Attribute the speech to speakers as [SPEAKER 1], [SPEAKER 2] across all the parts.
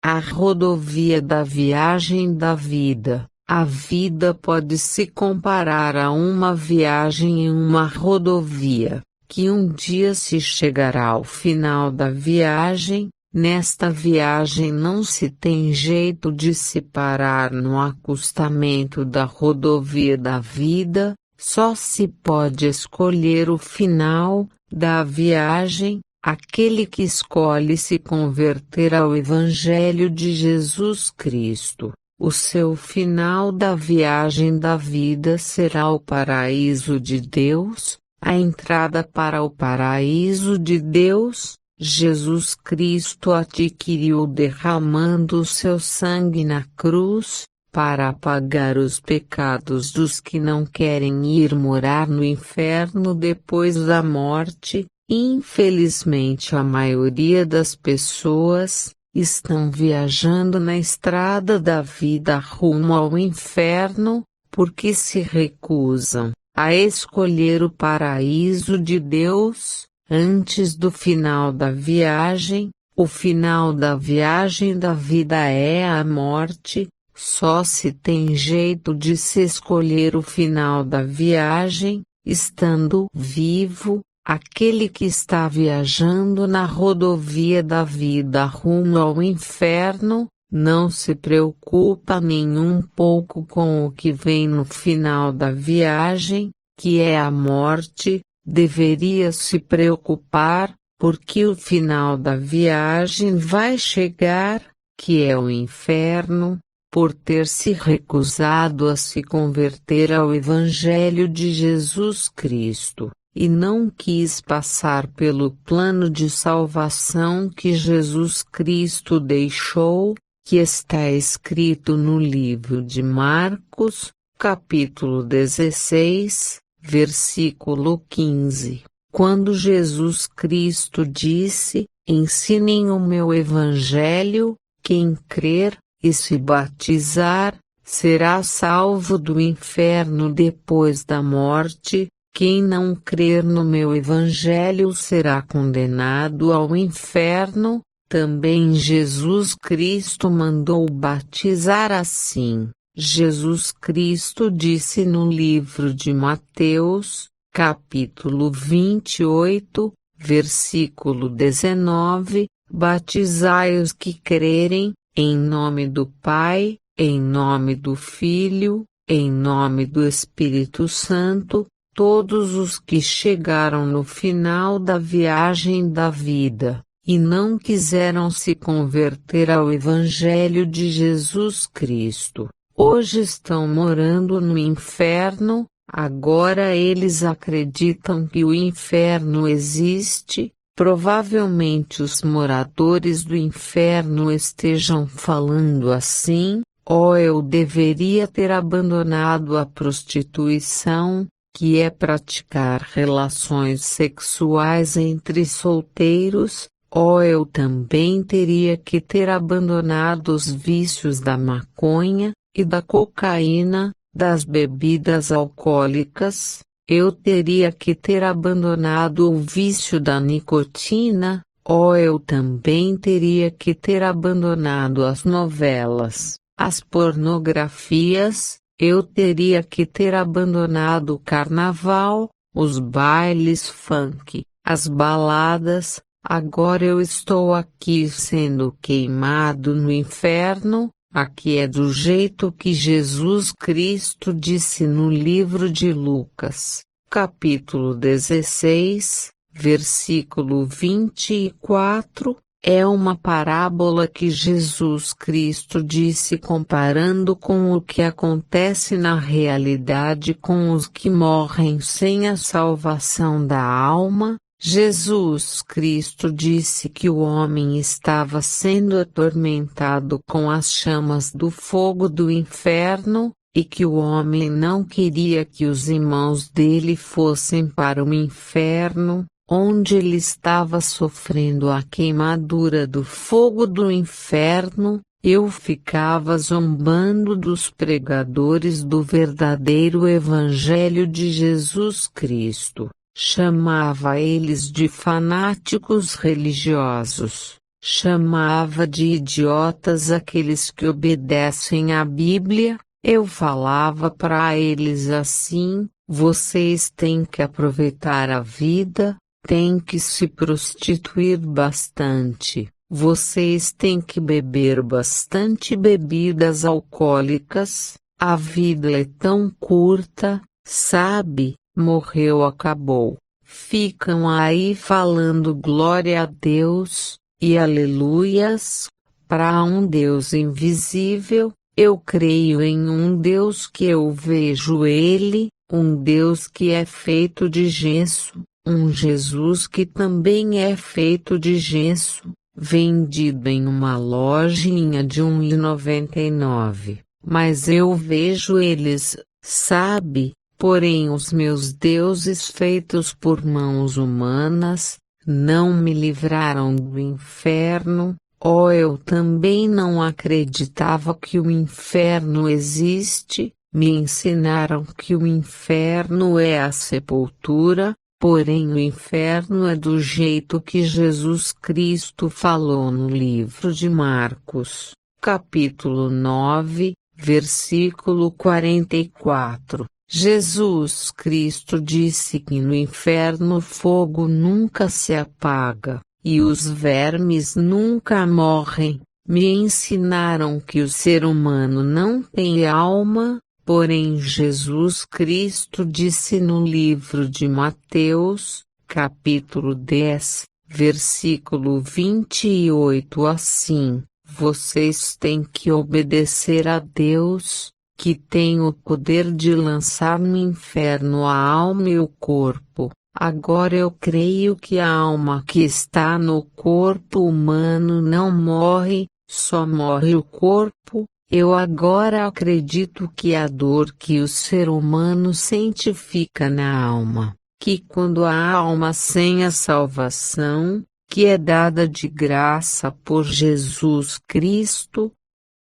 [SPEAKER 1] A rodovia da viagem da vida. A vida pode se comparar a uma viagem em uma rodovia, que um dia se chegará ao final da viagem. Nesta viagem não se tem jeito de se parar no acostamento da rodovia da vida, só se pode escolher o final da viagem. Aquele que escolhe se converter ao Evangelho de Jesus Cristo, o seu final da viagem da vida será o paraíso de Deus, a entrada para o paraíso de Deus. Jesus Cristo adquiriu derramando o seu sangue na cruz, para apagar os pecados dos que não querem ir morar no inferno depois da morte. Infelizmente a maioria das pessoas estão viajando na estrada da vida rumo ao inferno, porque se recusam a escolher o paraíso de Deus antes do final da viagem. O final da viagem da vida é a morte. Só se tem jeito de se escolher o final da viagem, estando vivo. Aquele que está viajando na rodovia da vida rumo ao inferno, não se preocupa nem um pouco com o que vem no final da viagem, que é a morte. Deveria se preocupar, porque o final da viagem vai chegar, que é o inferno, por ter se recusado a se converter ao Evangelho de Jesus Cristo. E não quis passar pelo plano de salvação que Jesus Cristo deixou, que está escrito no livro de Marcos, capítulo 16, versículo 15. Quando Jesus Cristo disse: "Ensinem o meu evangelho, quem crer e se batizar, será salvo do inferno depois da morte. Quem não crer no meu evangelho será condenado ao inferno." Também Jesus Cristo mandou batizar assim. Jesus Cristo disse no livro de Mateus, capítulo 28, versículo 19, "Batizai os que crerem, em nome do Pai, em nome do Filho, em nome do Espírito Santo." Todos os que chegaram no final da viagem da vida, e não quiseram se converter ao Evangelho de Jesus Cristo, hoje estão morando no inferno. Agora eles acreditam que o inferno existe. Provavelmente os moradores do inferno estejam falando assim: "Oh, eu deveria ter abandonado a prostituição, que é praticar relações sexuais entre solteiros. Oh, eu também teria que ter abandonado os vícios da maconha, e da cocaína, das bebidas alcoólicas. Eu teria que ter abandonado o vício da nicotina. Oh, eu também teria que ter abandonado as novelas, as pornografias. Eu teria que ter abandonado o carnaval, os bailes funk, as baladas. Agora eu estou aqui sendo queimado no inferno." Aqui é do jeito que Jesus Cristo disse no livro de Lucas, capítulo 16, versículo 24. É uma parábola que Jesus Cristo disse comparando com o que acontece na realidade com os que morrem sem a salvação da alma. Jesus Cristo disse que o homem estava sendo atormentado com as chamas do fogo do inferno, e que o homem não queria que os irmãos dele fossem para o inferno, onde ele estava sofrendo a queimadura do fogo do inferno. Eu ficava zombando dos pregadores do verdadeiro Evangelho de Jesus Cristo. Chamava eles de fanáticos religiosos. chamava de idiotas aqueles que obedecem à Bíblia. Eu falava para eles assim: vocês têm que aproveitar a vida, têm que se prostituir bastante, vocês têm que beber bastante bebidas alcoólicas, a vida é tão curta, sabe, morreu, acabou. Ficam aí falando glória a Deus e aleluias para um Deus invisível. Eu creio em um Deus que eu vejo Ele, um Deus que é feito de gesso, um Jesus que também é feito de gesso, vendido em uma lojinha de R$ 1,99. Mas eu vejo eles, sabe? Porém os meus deuses feitos por mãos humanas, não me livraram do inferno. Oh, eu também não acreditava que o inferno existe, me ensinaram que o inferno é a sepultura, porém o inferno é do jeito que Jesus Cristo falou no livro de Marcos, capítulo 9, versículo 44. Jesus Cristo disse que no inferno o fogo nunca se apaga, e os vermes nunca morrem. Me ensinaram que o ser humano não tem alma, porém Jesus Cristo disse no livro de Mateus, capítulo 10, versículo 28 assim: vocês têm que obedecer a Deus, que tem o poder de lançar no inferno a alma e o corpo. Agora eu creio que a alma que está no corpo humano não morre, só morre o corpo. Eu agora acredito que a dor que o ser humano sente fica na alma, que quando a alma sem a salvação, que é dada de graça por Jesus Cristo,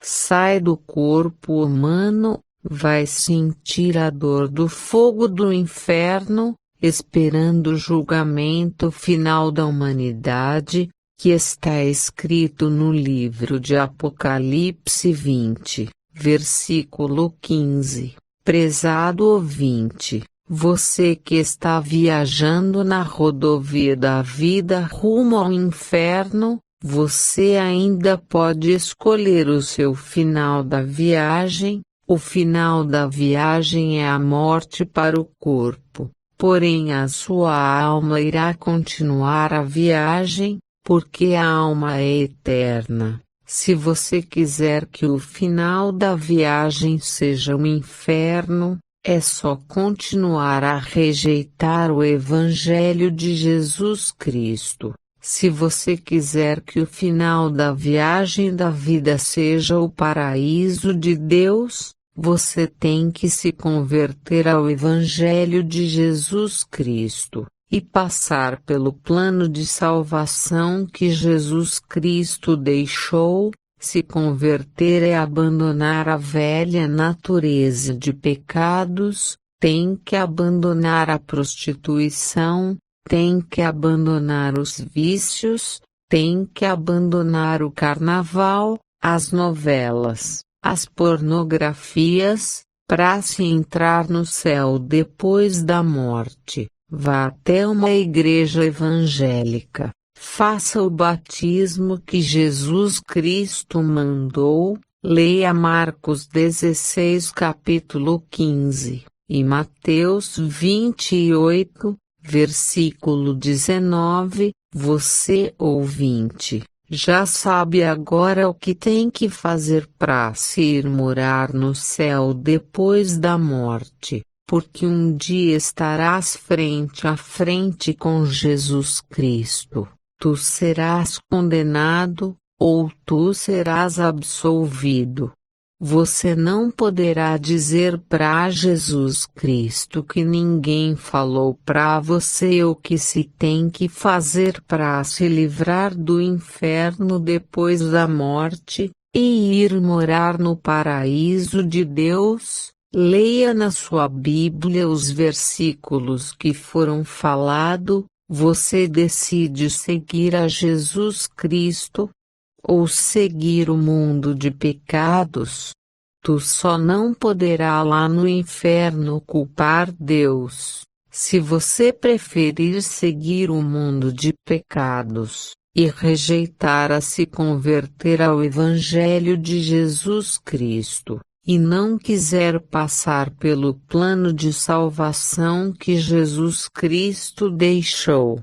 [SPEAKER 1] sai do corpo humano, vai sentir a dor do fogo do inferno, esperando o julgamento final da humanidade, que está escrito no livro de Apocalipse 20, versículo 15. Prezado ouvinte, você que está viajando na rodovia da vida rumo ao inferno, você ainda pode escolher o seu final da viagem. O final da viagem é a morte para o corpo, porém a sua alma irá continuar a viagem, porque a alma é eterna. Se você quiser que o final da viagem seja o inferno, é só continuar a rejeitar o Evangelho de Jesus Cristo. Se você quiser que o final da viagem da vida seja o paraíso de Deus, você tem que se converter ao Evangelho de Jesus Cristo e passar pelo plano de salvação que Jesus Cristo deixou. Se converter é abandonar a velha natureza de pecados, tem que abandonar a prostituição, tem que abandonar os vícios, tem que abandonar o carnaval, as novelas, as pornografias, para se entrar no céu depois da morte. Vá até uma igreja evangélica, faça o batismo que Jesus Cristo mandou, leia Marcos 16 capítulo 15, e Mateus 28, versículo 19, você ouvinte, já sabe agora o que tem que fazer para se ir morar no céu depois da morte, porque um dia estarás frente a frente com Jesus Cristo. Tu serás condenado, ou tu serás absolvido. Você não poderá dizer para Jesus Cristo que ninguém falou para você o que se tem que fazer para se livrar do inferno depois da morte, e ir morar no paraíso de Deus. Leia na sua Bíblia os versículos que foram falados, Você decide seguir a Jesus Cristo ou seguir o mundo de pecados. Tu só não poderá lá no inferno culpar Deus, se você preferir seguir o mundo de pecados e rejeitar a se converter ao Evangelho de Jesus Cristo, e não quiser passar pelo plano de salvação que Jesus Cristo deixou.